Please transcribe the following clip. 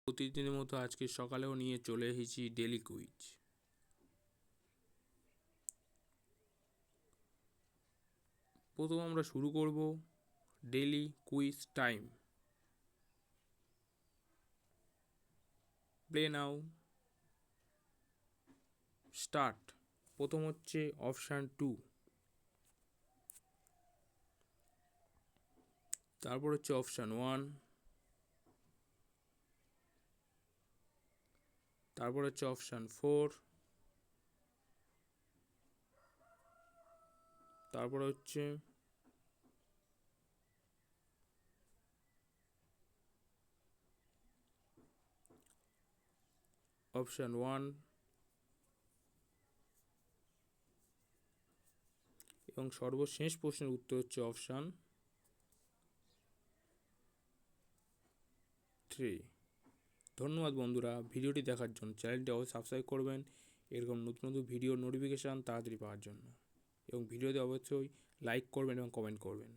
প্রতিদিনের মতো আজকে সকালেও নিয়ে চলে এসেছি ডেলি কুইজ। প্রথম আমরা শুরু করব ডেলি কুইজ টাইম। প্লে নাও, স্টার্ট। প্রথম হচ্ছে অপশান 2, তারপর হচ্ছে অপশান 1, তারপর হচ্ছে অপশান 4, তারপর হচ্ছে অপশান 1 এবং সর্বশেষ প্রশ্নের উত্তর হচ্ছে অপশান 3। ধন্যবাদ বন্ধুরা, ভিডিওটি দেখার জন্য। চ্যানেলটি অবশ্যই সাবস্ক্রাইব করবেন এরকম নতুন নতুন ভিডিও নোটিফিকেশান তাড়াতাড়ি পাওয়ার জন্য, এবং ভিডিওতে অবশ্যই লাইক করবেন এবং কমেন্ট করবেন।